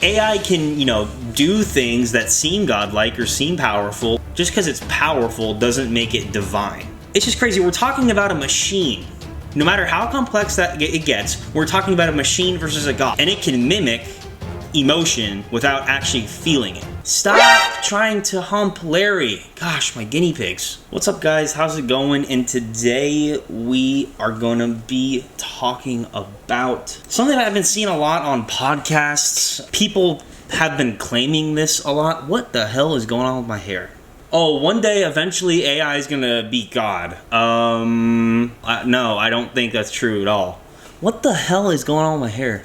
AI can, do things that seem godlike or seem powerful. Just because it's powerful doesn't make it divine. It's just crazy. We're talking about a machine. No matter how complex that it gets, we're talking about a machine versus a god. And it can mimic emotion without actually feeling it. Stop trying to hump Larry. Gosh, my guinea pigs. What's up, guys? How's it going? And today we are gonna be talking about something that I've been seeing a lot on podcasts. People have been claiming this a lot. What the hell is going on with my hair? Oh, one day, eventually, AI is gonna beat God. No, I don't think that's true at all. What the hell is going on with my hair?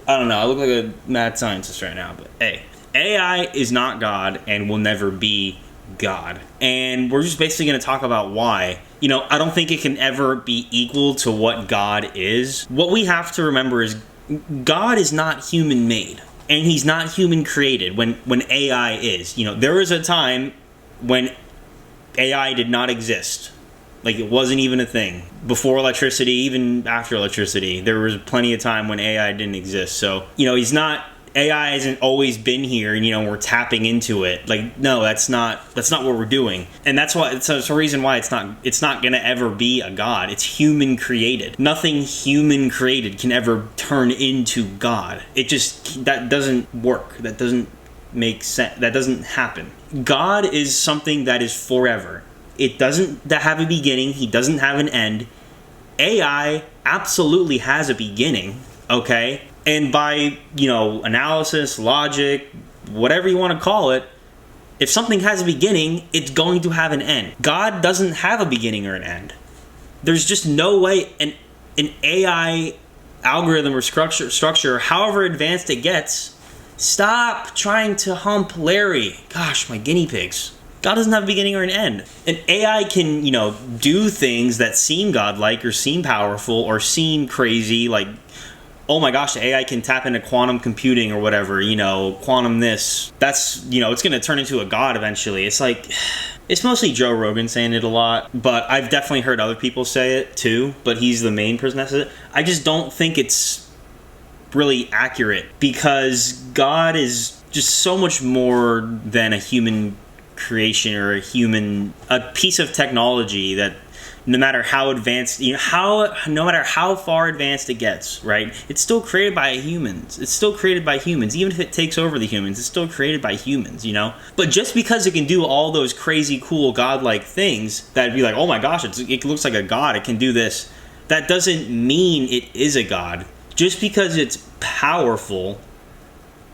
I don't know, I look like a mad scientist right now, but hey. AI is not God and will never be God. And we're just basically gonna talk about why. I don't think it can ever be equal to what God is. What we have to remember is God is not human-made. And he's not human-created when AI is. There was a time when AI did not exist. Like, it wasn't even a thing. Before electricity, even after electricity, there was plenty of time when AI didn't exist. So, AI hasn't always been here and, we're tapping into it. Like, no, that's not what we're doing. And that's why, it's a reason why it's not gonna ever be a god. It's human created. Nothing human created can ever turn into God. That doesn't work. That doesn't make sense. That doesn't happen. God is something that is forever. It doesn't have a beginning. He doesn't have an end. AI absolutely has a beginning, okay? And by, analysis, logic, whatever you want to call it, if something has a beginning, it's going to have an end. God doesn't have a beginning or an end. There's just no way an AI algorithm or structure, however advanced it gets, stop trying to hump Larry. Gosh, my guinea pigs. God doesn't have a beginning or an end. An AI can, do things that seem godlike or seem powerful or seem crazy, like, oh my gosh, the AI can tap into quantum computing or whatever, quantum this. That's, it's going to turn into a god eventually. It's like, it's mostly Joe Rogan saying it a lot, but I've definitely heard other people say it too, but he's the main person that says it. I just don't think it's really accurate because God is just so much more than a human creation or a piece of technology that no matter how advanced, no matter how far advanced it gets, right? It's still created by humans. It's still created by humans. Even if it takes over the humans, it's still created by humans, But just because it can do all those crazy, cool, godlike things, that'd be like, oh my gosh, it looks like a god, it can do this. That doesn't mean it is a god. Just because it's powerful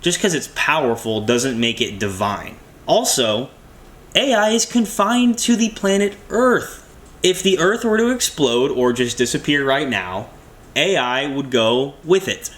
doesn't make it divine. Also, AI is confined to the planet Earth. If the Earth were to explode or just disappear right now, AI would go with it.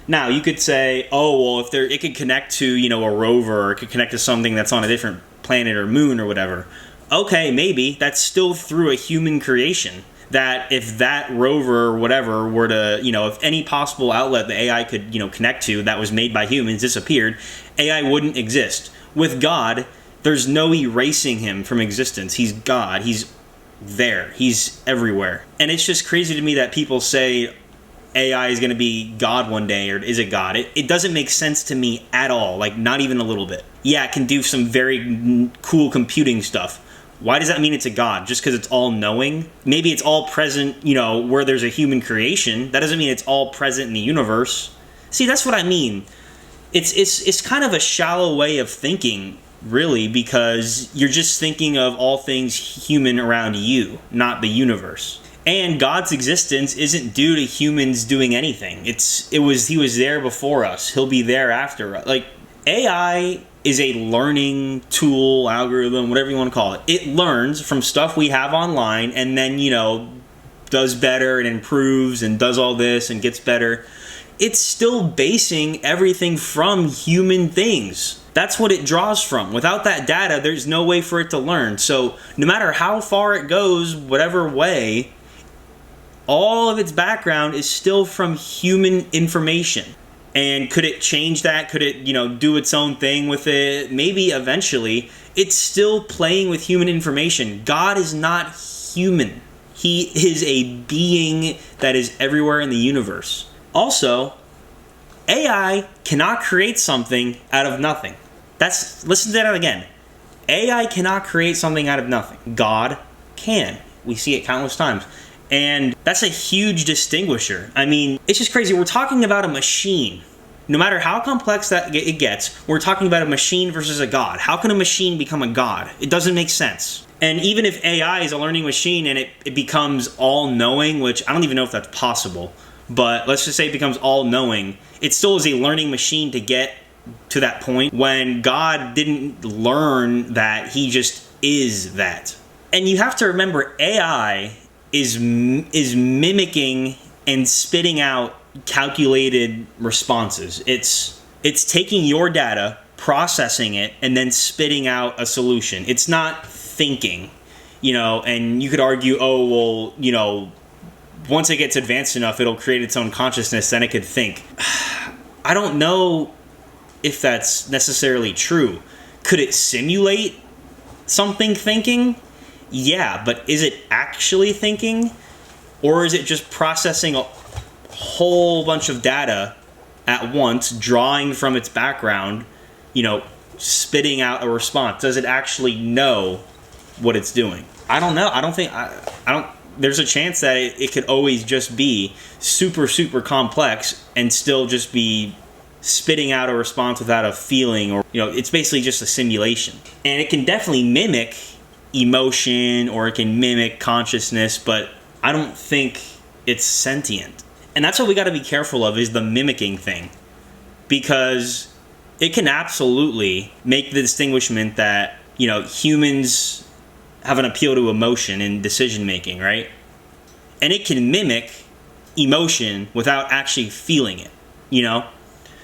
Now, you could say, oh, well, it could connect to, a rover, or it could connect to something that's on a different planet or moon or whatever. Okay, maybe. That's still through a human creation. That if that rover or whatever were to, if any possible outlet the AI could, connect to that was made by humans disappeared, AI wouldn't exist. With God, there's no erasing him from existence. He's God. He's there. He's everywhere. And it's just crazy to me that people say AI is going to be God one day, or is it God? It doesn't make sense to me at all, like not even a little bit. Yeah, it can do some very cool computing stuff. Why does that mean it's a god? Just because it's all-knowing? Maybe it's all present, where there's a human creation. That doesn't mean it's all present in the universe. See, that's what I mean. It's kind of a shallow way of thinking, really, because you're just thinking of all things human around you, not the universe. And God's existence isn't due to humans doing anything. He was there before us. He'll be there after. Like, AI is a learning tool, algorithm, whatever you want to call it. It learns from stuff we have online and then, does better and improves and does all this and gets better. It's still basing everything from human things. That's what it draws from. Without that data, there's no way for it to learn. So no matter how far it goes, whatever way, all of its background is still from human information. And could it change that? Could it, do its own thing with it? Maybe eventually. It's still playing with human information. God is not human. He is a being that is everywhere in the universe. Also, AI cannot create something out of nothing. Listen to that again. AI cannot create something out of nothing. God can. We see it countless times. And that's a huge distinguisher. I mean, it's just crazy. We're talking about a machine. No matter how complex that it gets, we're talking about a machine versus a god. How can a machine become a god? It doesn't make sense. And even if AI is a learning machine and it becomes all-knowing, which I don't even know if that's possible, but let's just say it becomes all-knowing, it still is a learning machine to get to that point when God didn't learn that, he just is that. And you have to remember, AI is mimicking and spitting out calculated responses. It's taking your data, processing it, and then spitting out a solution. It's not thinking, and you could argue, oh, well, once it gets advanced enough, it'll create its own consciousness, then it could think. I don't know if that's necessarily true. Could it simulate something thinking? Yeah, but is it actually thinking? Or is it just processing a whole bunch of data at once, drawing from its background, spitting out a response? Does it actually know what it's doing? I don't know. I don't. There's a chance that it could always just be super, super complex and still just be spitting out a response without a feeling, or it's basically just a simulation. And it can definitely mimic emotion, or it can mimic consciousness, but I don't think it's sentient. And that's what we got to be careful of, is the mimicking thing, because it can absolutely make the distinguishment that humans have an appeal to emotion in decision making, right? And it can mimic emotion without actually feeling it,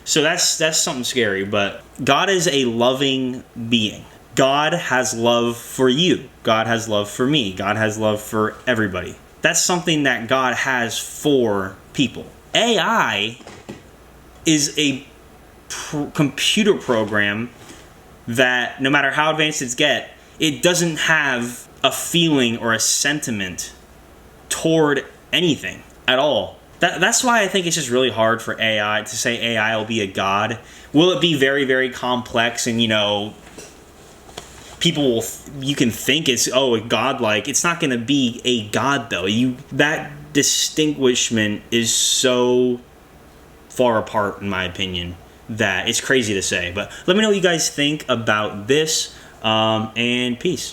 So that's something scary. But God is a loving being. God has love for you. God has love for me. God has love for everybody. That's something that God has for people. AI is a computer program that, no matter how advanced it doesn't have a feeling or a sentiment toward anything at all. That's why I think it's just really hard for AI to say AI will be a god. Will it be very, very complex and, you can think it's, godlike. It's not going to be a god, though. That distinguishment is so far apart, in my opinion, that it's crazy to say. But let me know what you guys think about this, and peace.